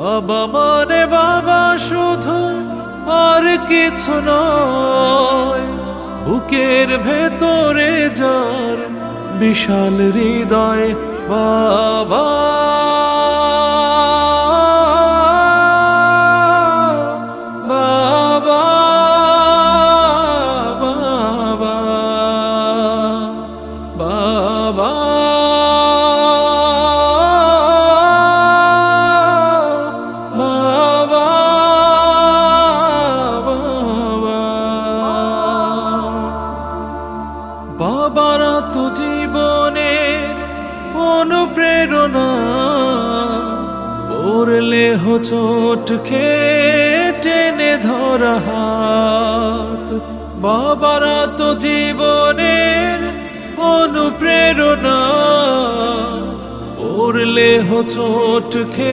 বাবা মানে বাবা শুধু, আর কিছু নয়। বুকের ভেতরে যার বিশাল হৃদয়, বাবা বাবা বাবা বাবা বাবারা তো জীবনের অনুপ্রেরণা, পড়লে হোঁচট খেয়ে টেনে ধরা হাত। বাবারা তো জীবনের অনুপ্রেরণা, পড়লে হোঁচট খেয়ে